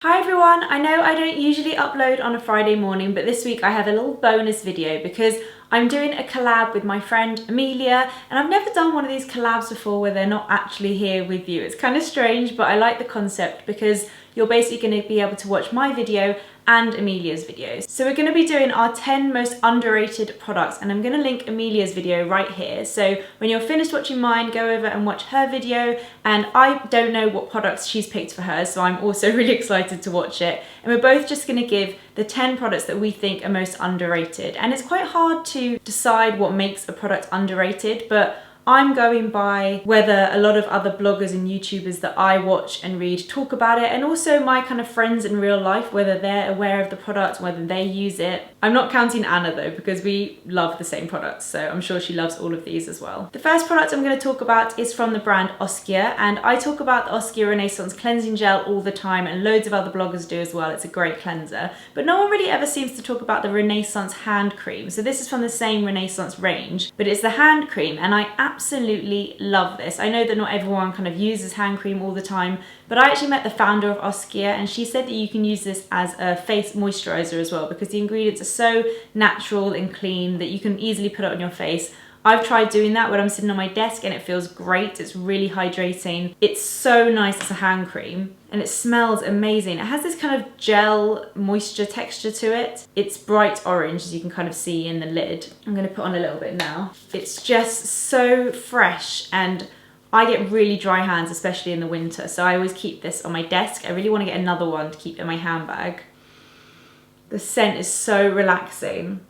Hi everyone, I know I don't usually upload on a Friday morning, but this week I have a little bonus video because I'm doing a collab with my friend Amelia, and I've never done one of these collabs before where they're not actually here with you. It's kind of strange, but I like the concept because you're basically going to be able to watch my video and Amelia's videos. So we're going to be doing our 10 most underrated products, and I'm going to link Amelia's video right here. So when you're finished watching mine, go over and watch her video. And I don't know what products she's picked for hers, so I'm also really excited to watch it. And we're both just going to give the 10 products that we think are most underrated. And it's quite hard to decide what makes a product underrated, but I'm going by whether a lot of other bloggers and YouTubers that I watch and read talk about it, and also my kind of friends in real life, whether they're aware of the product, whether they use it. I'm not counting Anna though, because we love the same products, so I'm sure she loves all of these as well. The first product I'm going to talk about is from the brand Askia, and I talk about the Askia Renaissance Cleansing Gel all the time, and loads of other bloggers do as well. It's a great cleanser, but no one really ever seems to talk about the Renaissance hand cream. So this is from the same Renaissance range, but it's the hand cream, and I absolutely love this. I know that not everyone kind of uses hand cream all the time, but I actually met the founder of Askia, and she said that you can use this as a face moisturizer as well, because the ingredients are so natural and clean that you can easily put it on your face. I've tried doing that when I'm sitting on my desk and it feels great. It's really hydrating. It's so nice as a hand cream, and it smells amazing. It has this kind of gel moisture texture to it. It's bright orange, as you can kind of see in the lid. I'm going to put on a little bit now. It's just so fresh, and I get really dry hands, especially in the winter, so I always keep this on my desk. I really want to get another one to keep in my handbag. The scent is so relaxing.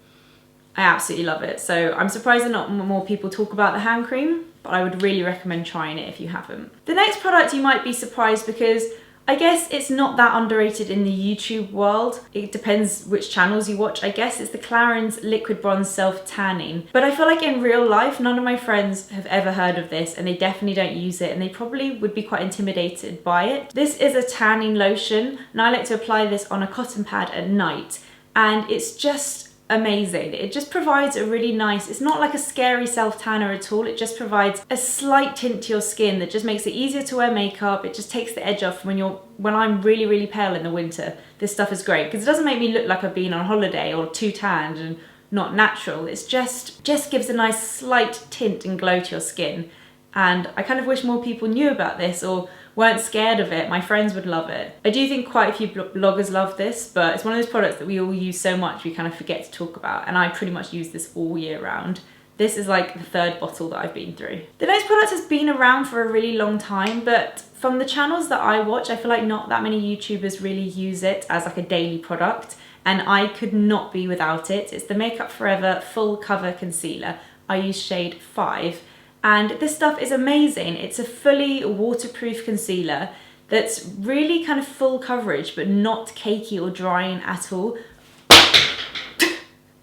I absolutely love it. So I'm surprised that not more people talk about the hand cream, but I would really recommend trying it if you haven't. The next product, you might be surprised because I guess it's not that underrated in the YouTube world. It depends which channels you watch. I guess it's the Clarins Liquid Bronze Self Tanning. But I feel like in real life, none of my friends have ever heard of this, and they definitely don't use it, and they probably would be quite intimidated by it. This is a tanning lotion, and I like to apply this on a cotton pad at night, and it's just amazing. It just provides a really nice, it's not like a scary self-tanner at all. It just provides a slight tint to your skin that just makes it easier to wear makeup. It just takes the edge off when I'm really, really pale in the winter. This stuff is great because it doesn't make me look like I've been on holiday or too tanned and not natural. It's just gives a nice slight tint and glow to your skin. And I kind of wish more people knew about this or weren't scared of it. My friends would love it. I do think quite a few bloggers love this, but it's one of those products that we all use so much we kind of forget to talk about, and I pretty much use this all year round. This is like the third bottle that I've been through. The next product has been around for a really long time, but from the channels that I watch, I feel like not that many YouTubers really use it as like a daily product, and I could not be without it. It's the Makeup Forever Full Cover Concealer. I use shade 5. And this stuff is amazing. It's a fully waterproof concealer that's really kind of full coverage, but not cakey or drying at all.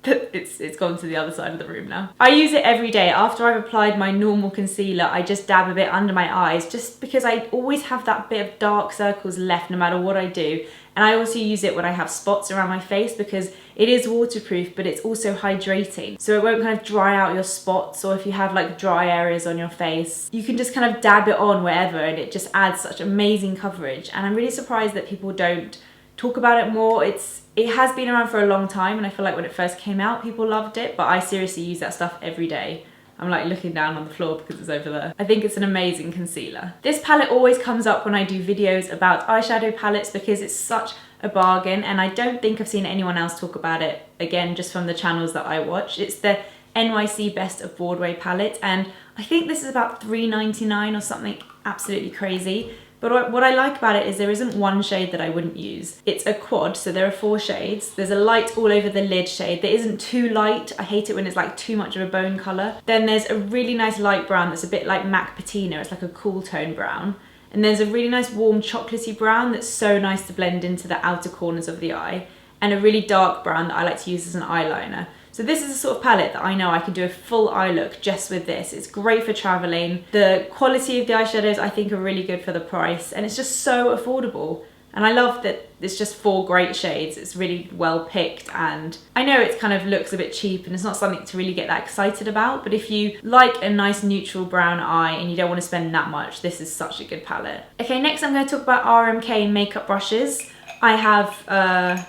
It's gone to the other side of the room now. I use it every day. After I've applied my normal concealer, I just dab a bit under my eyes, just because I always have that bit of dark circles left no matter what I do. And I also use it when I have spots around my face because it is waterproof, but it's also hydrating. So it won't kind of dry out your spots, or if you have like dry areas on your face, you can just kind of dab it on wherever, and it just adds such amazing coverage. And I'm really surprised that people don't talk about it more. It has been around for a long time, and I feel like when it first came out, people loved it, but I seriously use that stuff every day. I'm like looking down on the floor because it's over there. I think it's an amazing concealer. This palette always comes up when I do videos about eyeshadow palettes because it's such a bargain, and I don't think I've seen anyone else talk about it, again, just from the channels that I watch. It's the NYC Best of Broadway palette, and I think this is about $3.99 or something absolutely crazy. But what I like about it is there isn't one shade that I wouldn't use. It's a quad, so there are 4 shades. There's a light all over the lid shade that isn't too light. I hate it when it's like too much of a bone colour. Then there's a really nice light brown that's a bit like MAC Patina. It's like a cool tone brown. And there's a really nice warm chocolatey brown that's so nice to blend into the outer corners of the eye. And a really dark brown that I like to use as an eyeliner. So this is a sort of palette that I know I can do a full eye look just with this. It's great for traveling. The quality of the eyeshadows I think are really good for the price, and it's just so affordable. And I love that it's just 4 great shades. It's really well picked, and I know it kind of looks a bit cheap and it's not something to really get that excited about, but if you like a nice neutral brown eye and you don't want to spend that much, this is such a good palette. Okay, next I'm going to talk about RMK Makeup Brushes. I have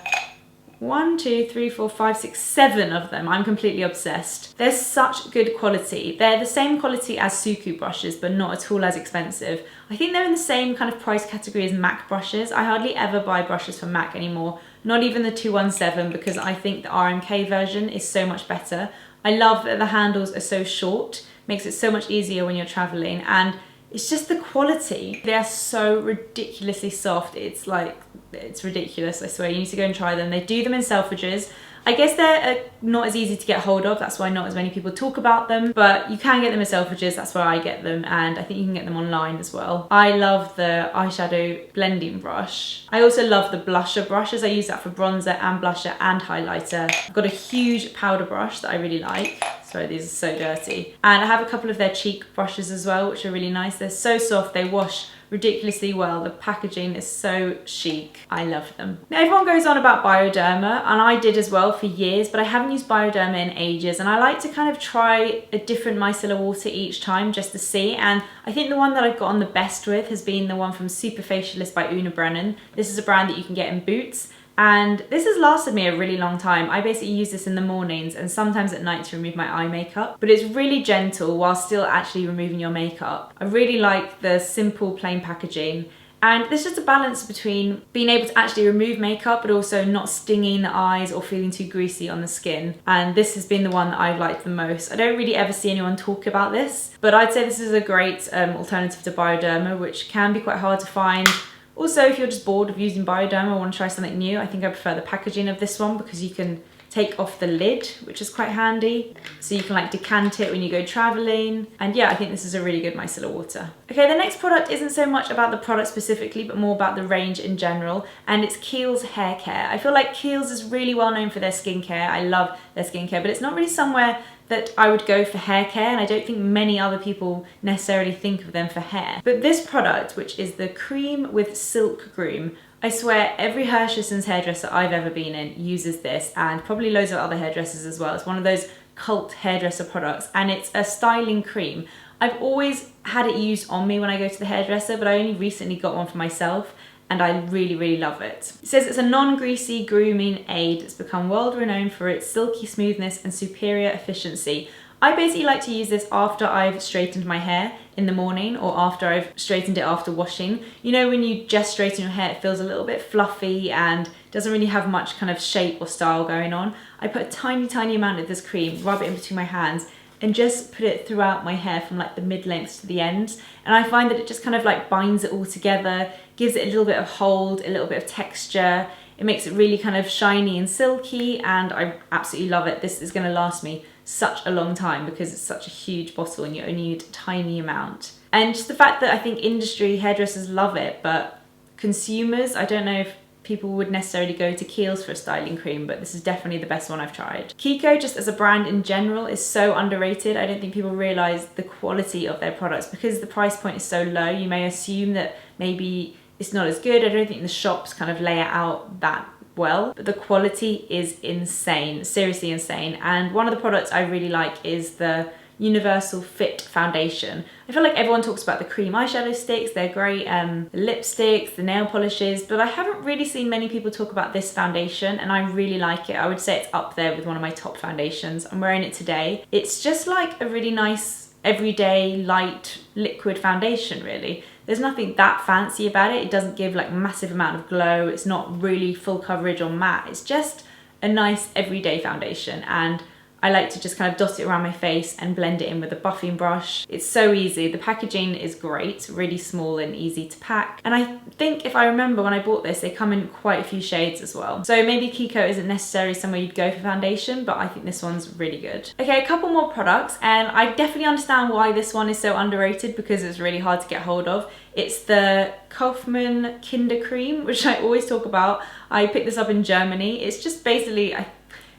1, 2, 3, 4, 5, 6, 7 of them. I'm completely obsessed. They're such good quality. They're the same quality as Suku brushes, but not at all as expensive. I think they're in the same kind of price category as MAC brushes. I hardly ever buy brushes from MAC anymore, not even the 217, because I think the RMK version is so much better. I love that the handles are so short, makes it so much easier when you're traveling, and it's just the quality. They are so ridiculously soft. It's like, it's ridiculous, I swear. You need to go and try them. They do them in Selfridges. I guess they're not as easy to get hold of, that's why not as many people talk about them, but you can get them at Selfridges, that's where I get them, and I think you can get them online as well. I love the eyeshadow blending brush. I also love the blusher brushes. I use that for bronzer and blusher and highlighter. I've got a huge powder brush that I really like. Sorry, these are so dirty. And I have a couple of their cheek brushes as well, which are really nice. They're so soft, they wash ridiculously well. The packaging is so chic. I love them. Now everyone goes on about Bioderma, and I did as well for years, but I haven't used Bioderma in ages, and I like to kind of try a different micellar water each time just to see, and I think the one that I've gotten the best with has been the one from Super Facialist by Una Brennan. This is a brand that you can get in Boots, and this has lasted me a really long time. I basically use this in the mornings and sometimes at night to remove my eye makeup, but it's really gentle while still actually removing your makeup. I really like the simple plain packaging, and there's just a balance between being able to actually remove makeup but also not stinging the eyes or feeling too greasy on the skin, and this has been the one that I've liked the most. I don't really ever see anyone talk about this, but I'd say this is a great alternative to Bioderma, which can be quite hard to find. Also, if you're just bored of using Bioderma or want to try something new, I think I prefer the packaging of this one because you can take off the lid, which is quite handy. So you can like decant it when you go traveling. And yeah, I think this is a really good micellar water. Okay, the next product isn't so much about the product specifically, but more about the range in general. And it's Kiehl's hair care. I feel like Kiehl's is really well known for their skincare. I love their skincare, but it's not really somewhere that I would go for hair care, and I don't think many other people necessarily think of them for hair. But this product, which is the Cream with Silk Groom, I swear every Hirschessen's hairdresser I've ever been in uses this, and probably loads of other hairdressers as well. It's one of those cult hairdresser products, and it's a styling cream. I've always had it used on me when I go to the hairdresser, but I only recently got one for myself, and I really, really love it. It says it's a non-greasy grooming aid that's become world-renowned for its silky smoothness and superior efficiency. I basically like to use this after I've straightened my hair in the morning, or after I've straightened it after washing. You know, when you just straighten your hair, it feels a little bit fluffy and doesn't really have much kind of shape or style going on. I put a tiny, tiny amount of this cream, rub it in between my hands, and just put it throughout my hair from like the mid-lengths to the ends. And I find that it just kind of like binds it all together, gives it a little bit of hold, a little bit of texture. It makes it really kind of shiny and silky, and I absolutely love it. This is gonna last me such a long time because it's such a huge bottle and you only need a tiny amount. And just the fact that I think industry hairdressers love it, but consumers, I don't know if people would necessarily go to Kiehl's for a styling cream, but this is definitely the best one I've tried. Kiko, just as a brand in general, is so underrated. I don't think people realise the quality of their products because the price point is so low. You may assume that maybe it's not as good. I don't think the shops kind of lay it out that well, but the quality is insane, seriously insane. And one of the products I really like is the Universal Fit Foundation. I feel like everyone talks about the cream eyeshadow sticks, they're great, the lipsticks, the nail polishes, but I haven't really seen many people talk about this foundation, and I really like it. I would say it's up there with one of my top foundations. I'm wearing it today. It's just like a really nice, everyday, light, liquid foundation, really. There's nothing that fancy about it. It doesn't give like massive amount of glow. It's not really full coverage or matte. It's just a nice everyday foundation, and I like to just kind of dot it around my face and blend it in with a buffing brush. It's so easy. The packaging is great, really small and easy to pack. And I think if I remember when I bought this, they come in quite a few shades as well. So maybe Kiko isn't necessarily somewhere you'd go for foundation, but I think this one's really good. Okay, a couple more products, and I definitely understand why this one is so underrated because it's really hard to get hold of. It's the Kaufman Kinder Cream, which I always talk about. I picked this up in Germany. It's just basically,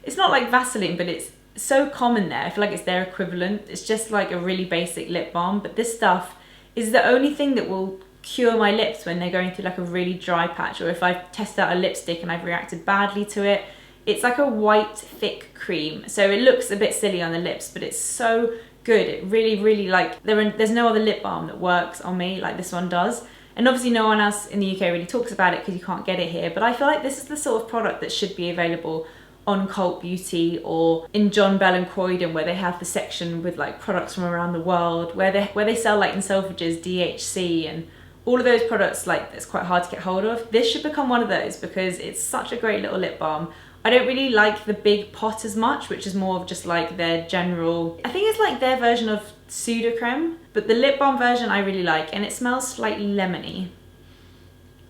it's not like Vaseline, but it's so common there. I feel like it's their equivalent. It's just like a really basic lip balm, but this stuff is the only thing that will cure my lips when they're going through like a really dry patch, or if I've tested out a lipstick and I've reacted badly to it. It's like a white thick cream, so it looks a bit silly on the lips, but it's so good. It really, really, like, there's no other lip balm that works on me like this one does. And obviously no one else in the UK really talks about it because you can't get it here, but I feel like this is the sort of product that should be available on Cult Beauty or in John Bell and Croydon, where they have the section with like products from around the world, where they sell like in Selfridges, DHC and all of those products like it's quite hard to get hold of. This should become one of those because it's such a great little lip balm. I don't really like the big pot as much, which is more of just like their general, I think it's like their version of Pseudo-Creme, but the lip balm version I really like, and it smells slightly lemony.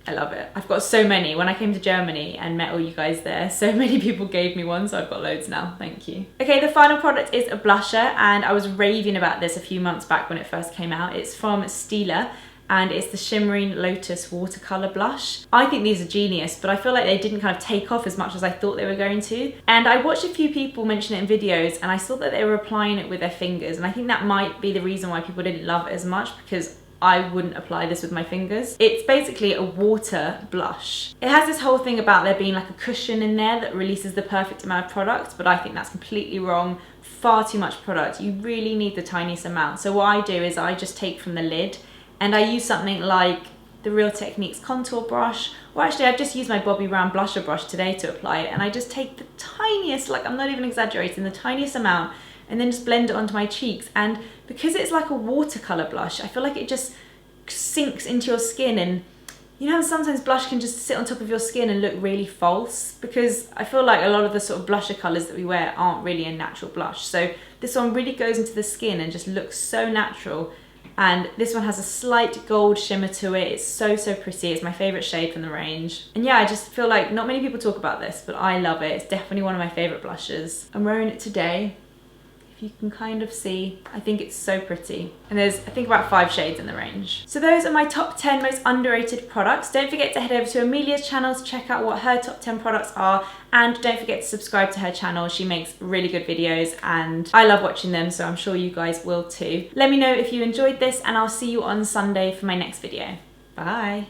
I love it. I've got so many. When I came to Germany and met all you guys there, so many people gave me one, so I've got loads now. Thank you. Okay, the final product is a blusher, and I was raving about this a few months back when it first came out. It's from Stila, and it's the Shimmering Lotus Watercolour Blush. I think these are genius, but I feel like they didn't kind of take off as much as I thought they were going to. And I watched a few people mention it in videos, and I saw that they were applying it with their fingers, and I think that might be the reason why people didn't love it as much, because I wouldn't apply this with my fingers. It's basically a water blush. It has this whole thing about there being like a cushion in there that releases the perfect amount of product, but I think that's completely wrong. Far too much product. You really need the tiniest amount. So what I do is I just take from the lid, and I use something like the Real Techniques contour brush, or actually I've just used my Bobbi Brown blusher brush today to apply it, and I just take the tiniest, like I'm not even exaggerating, the tiniest amount, and then just blend it onto my cheeks. And because it's like a watercolor blush, I feel like it just sinks into your skin. And you know, sometimes blush can just sit on top of your skin and look really false, because I feel like a lot of the sort of blusher colors that we wear aren't really a natural blush. So this one really goes into the skin and just looks so natural. And this one has a slight gold shimmer to it. It's so, so pretty. It's my favorite shade from the range. And yeah, I just feel like not many people talk about this, but I love it. It's definitely one of my favorite blushes. I'm wearing it today. You can kind of see, I think it's so pretty. And there's, I think, about 5 shades in the range. So those are my top 10 most underrated products. Don't forget to head over to Amelia's channel to check out what her top 10 products are. And don't forget to subscribe to her channel. She makes really good videos and I love watching them, so I'm sure you guys will too. Let me know if you enjoyed this, and I'll see you on Sunday for my next video. Bye.